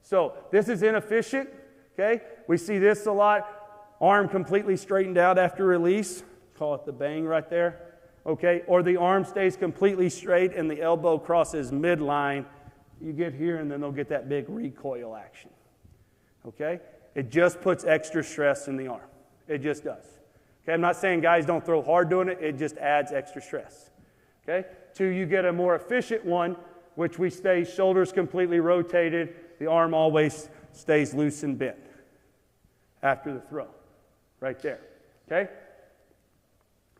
So this is inefficient, okay? We see this a lot. Arm completely straightened out after release. Call it the bang right there, okay? Or the arm stays completely straight and the elbow crosses midline. You get here and then they'll get that big recoil action, okay? It just puts extra stress in the arm. It just does. Okay, I'm not saying guys don't throw hard doing it. It just adds extra stress. Okay? 2, you get a more efficient one, which we stay shoulders completely rotated. The arm always stays loose and bent after the throw. Right there. Okay?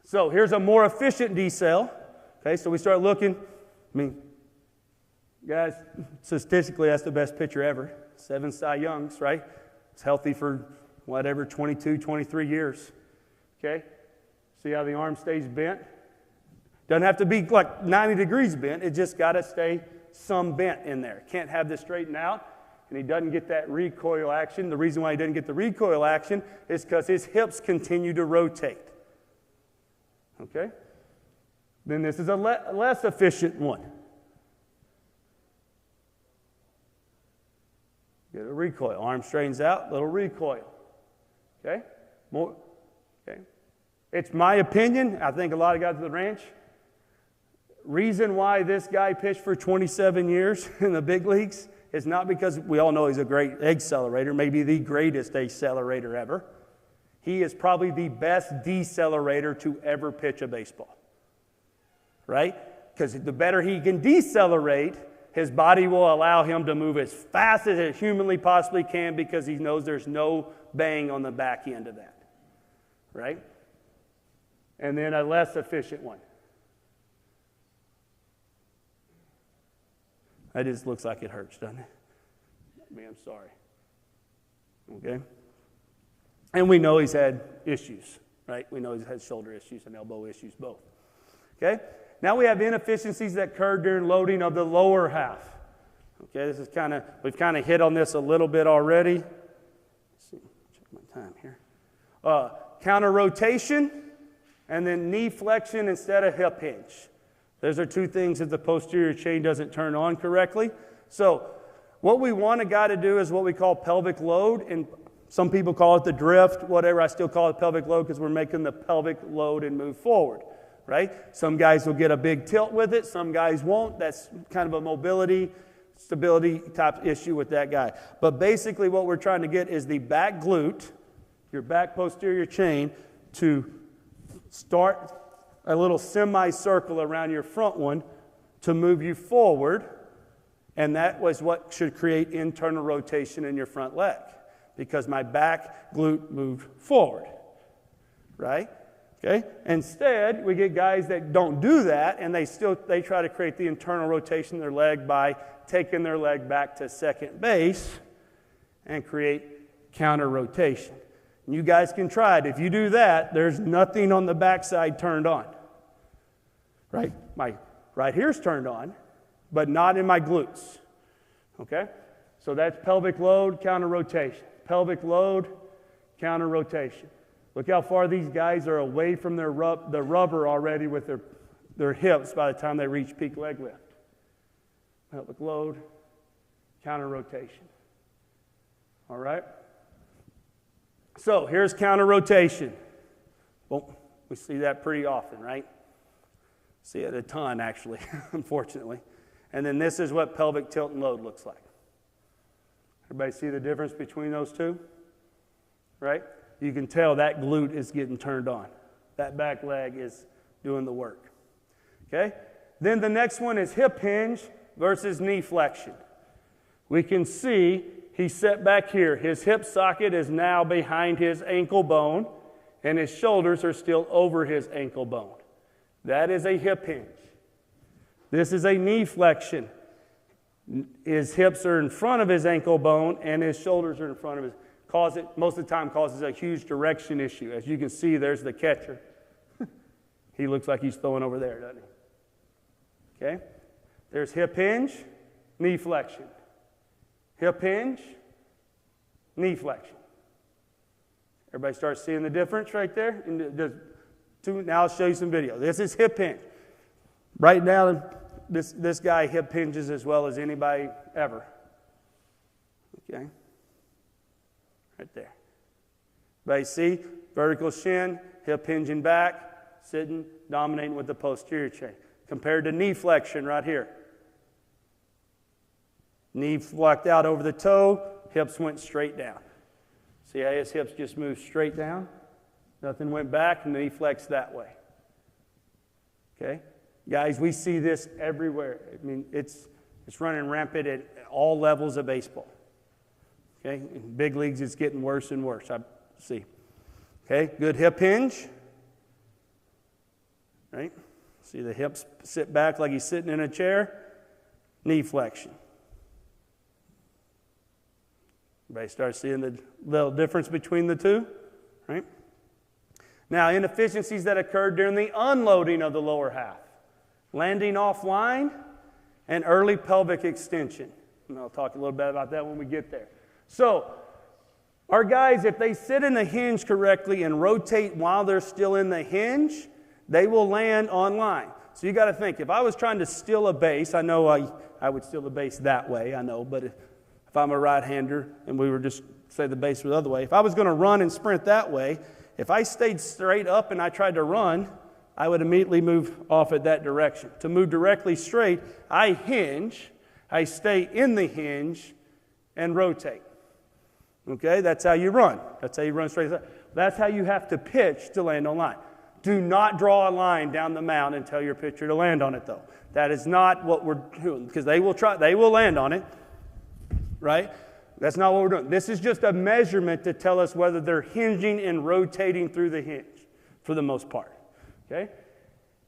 So here's a more efficient decel. Okay, so we start looking. I mean, guys, statistically, that's the best pitcher ever. 7 Cy Youngs, right? It's healthy for whatever, 22, 23 years. Okay? See how the arm stays bent? Doesn't have to be like 90 degrees bent. It just got to stay some bent in there. Can't have this straightened out, and he doesn't get that recoil action. The reason why he doesn't get the recoil action is because his hips continue to rotate. Okay? Then this is a less efficient one. Get a recoil. Arm straightens out, little recoil. Okay? More. Okay? It's my opinion. I think a lot of guys at the ranch. Reason why this guy pitched for 27 years in the big leagues is not because we all know he's a great accelerator, maybe the greatest accelerator ever. He is probably the best decelerator to ever pitch a baseball. Right? Because the better he can decelerate, his body will allow him to move as fast as it humanly possibly can because he knows there's no bang on the back end of that. Right? And then a less efficient one. That just looks like it hurts, doesn't it? I mean, I'm sorry. Okay? And we know he's had issues, right? We know he's had shoulder issues and elbow issues both. Okay? Now we have inefficiencies that occur during loading of the lower half. Okay, this is we've kind of hit on this a little bit already. Let's see, check my time here. Counter rotation and then knee flexion instead of hip hinge. Those are 2 things that the posterior chain doesn't turn on correctly. So what we want a guy to do is what we call pelvic load, and some people call it the drift, whatever. I still call it pelvic load because we're making the pelvic load and move forward, right? Some guys will get a big tilt with it. Some guys won't. That's kind of a mobility, stability type issue with that guy. But basically what we're trying to get is the back glute, your back posterior chain, to start a little semicircle around your front one to move you forward, and that was what should create internal rotation in your front leg because my back glute moved forward, right? Okay? Instead, we get guys that don't do that, and they try to create the internal rotation in their leg by taking their leg back to second base and create counter rotation. And you guys can try it. If you do that, there's nothing on the backside turned on. Right? My right here's turned on, but not in my glutes. Okay? So that's pelvic load, counter rotation. Pelvic load, counter rotation. Look how far these guys are away from the rubber already with their hips by the time they reach peak leg lift. Pelvic load, counter rotation. All right? So here's counter rotation. Well, we see that pretty often, right? See it a ton, actually, unfortunately. And then this is what pelvic tilt and load looks like. Everybody see the difference between those two? Right? You can tell that glute is getting turned on. That back leg is doing the work. Okay? Then the next one is hip hinge versus knee flexion. We can see he's set back here. His hip socket is now behind his ankle bone, and his shoulders are still over his ankle bone. That is a hip hinge. This is a knee flexion. His hips are in front of his ankle bone, and his shoulders are in front of his. Most of the time causes a huge direction issue. As you can see, there's the catcher. He looks like he's throwing over there, doesn't he? Okay? There's hip hinge, knee flexion. Hip hinge, knee flexion. Everybody starts seeing the difference right there? Now I'll show you some video. This is hip hinge. Right now, this guy hip hinges as well as anybody ever. Okay? Right there. Everybody see? Vertical shin, hip hinging back, sitting, dominating with the posterior chain. Compared to knee flexion right here. Knee flecked out over the toe, hips went straight down. See how his hips just moved straight down? Nothing went back, and knee flexed that way. Okay? Guys, we see this everywhere. I mean, it's running rampant at all levels of baseball. Okay? In big leagues, it's getting worse and worse, I see. Okay? Good hip hinge. Right? See the hips sit back like he's sitting in a chair. Knee flexion. Everybody starts seeing the little difference between the two, right? Now, inefficiencies that occurred during the unloading of the lower half. Landing offline and early pelvic extension. And I'll talk a little bit about that when we get there. So, our guys, if they sit in the hinge correctly and rotate while they're still in the hinge, they will land online. So you got to think, if I was trying to steal a base, I know I would steal the base that way, I know, but if I'm a right-hander and we were just, say the base was the other way, if I was going to run and sprint that way, if I stayed straight up and I tried to run, I would immediately move off at that direction. To move directly straight, I hinge, I stay in the hinge, and rotate. Okay, that's how you run. That's how you run straight. That's how you have to pitch to land on line. Do not draw a line down the mound and tell your pitcher to land on it, though. That is not what we're doing, because they will land on it, right? That's not what we're doing. This is just a measurement to tell us whether they're hinging and rotating through the hinge, for the most part, okay?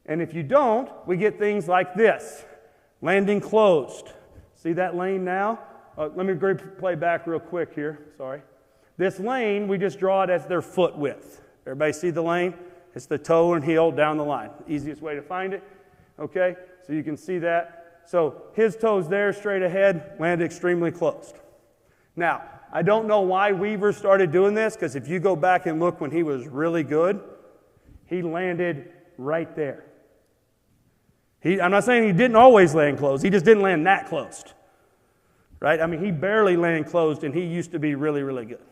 And if you don't, we get things like this. Landing closed. See that lane now? Let me play back real quick here. Sorry. This lane, we just draw it as their foot width. Everybody see the lane? It's the toe and heel down the line. Easiest way to find it. Okay? So you can see that. So his toes there, straight ahead, land extremely closed. Now, I don't know why Weaver started doing this, because if you go back and look when he was really good, he landed right there. I'm not saying he didn't always land closed. He just didn't land that closed. Right? I mean, he barely landed closed, and he used to be really, really good.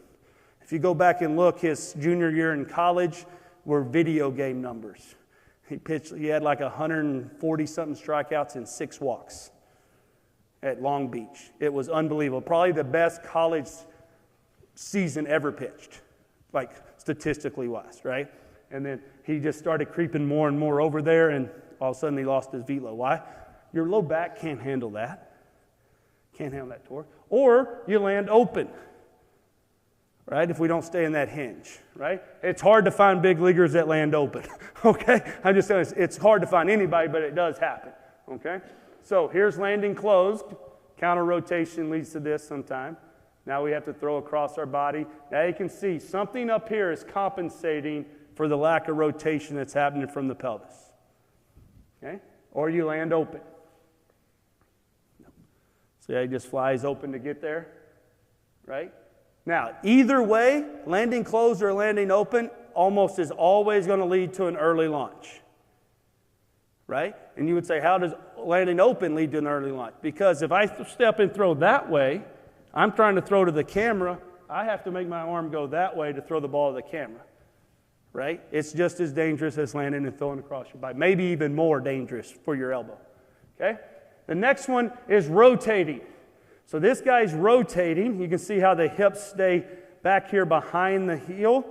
If you go back and look, his junior year in college were video game numbers. He had like 140-something strikeouts and 6 walks at Long Beach. It was unbelievable. Probably the best college season ever pitched, like statistically wise, right? And then he just started creeping more and more over there, and all of a sudden he lost his velo. Why? Your low back can't handle that. Can't handle that torque. Or you land open, right? If we don't stay in that hinge, right? It's hard to find big leaguers that land open, okay? I'm just saying it's hard to find anybody, but it does happen, okay? So here's landing closed. Counter rotation leads to this sometime. Now we have to throw across our body. Now you can see something up here is compensating for the lack of rotation that's happening from the pelvis, okay? Or you land open. See how he just flies open to get there, right? Now, either way, landing closed or landing open almost is always going to lead to an early launch, right? And you would say, how does landing open lead to an early launch? Because if I step and throw that way, I'm trying to throw to the camera, I have to make my arm go that way to throw the ball to the camera, right? It's just as dangerous as landing and throwing across your body, maybe even more dangerous for your elbow, okay? The next one is rotating. So this guy's rotating. You can see how the hips stay back here behind the heel.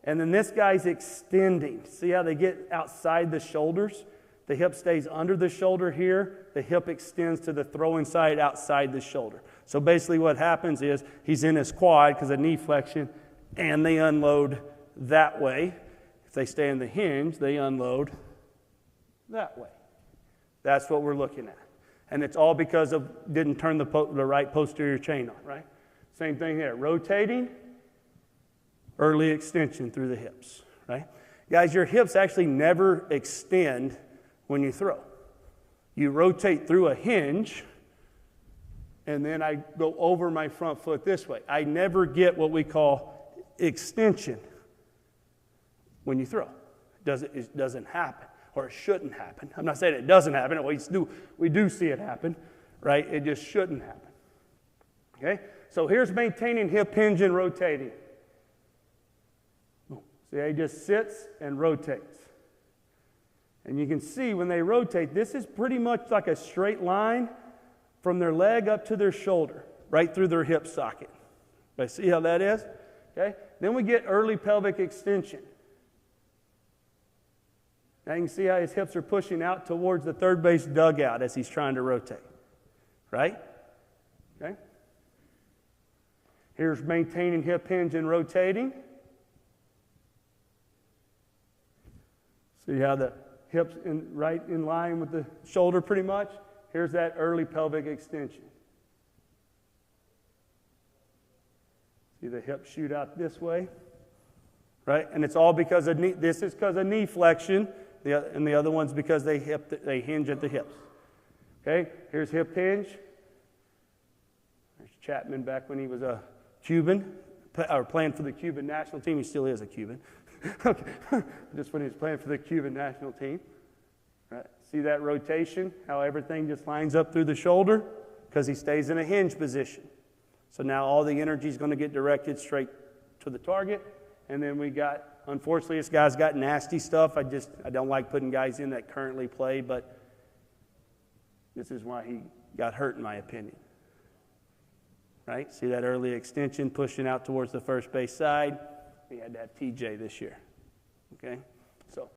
And then this guy's extending. See how they get outside the shoulders? The hip stays under the shoulder here. The hip extends to the throwing side outside the shoulder. So basically what happens is he's in his quad because of knee flexion, and they unload that way. If they stay in the hinge, they unload that way. That's what we're looking at. And it's all because of didn't turn the right posterior chain on, right? Same thing here. Rotating, early extension through the hips, right? Guys, your hips actually never extend when you throw. You rotate through a hinge, and then I go over my front foot this way. I never get what we call extension when you throw. It doesn't happen. Or it shouldn't happen. I'm not saying it doesn't happen. We do see it happen, right? It just shouldn't happen. Okay? So here's maintaining hip hinge and rotating. See how he just sits and rotates. And you can see when they rotate, this is pretty much like a straight line from their leg up to their shoulder, right through their hip socket. Okay, see how that is? Okay? Then we get early pelvic extension. Now you can see how his hips are pushing out towards the third base dugout as he's trying to rotate. Right? Okay? Here's maintaining hip hinge and rotating. See how the hips right in line with the shoulder pretty much? Here's that early pelvic extension. See the hips shoot out this way? Right? And it's all because of knee, this is because of knee flexion, and the other one's because they hinge at the hips. Okay? Here's hip hinge. There's Chapman back when he was a Cuban, or playing for the Cuban national team. He still is a Cuban. Okay. Just when he was playing for the Cuban national team. Right. See that rotation? How everything just lines up through the shoulder? Because he stays in a hinge position. So now all the energy is going to get directed straight to the target. And then we got, unfortunately, this guy's got nasty stuff. I don't like putting guys in that currently play, but this is why he got hurt, in my opinion. Right? See that early extension pushing out towards the first base side? We had to have TJ this year. Okay? So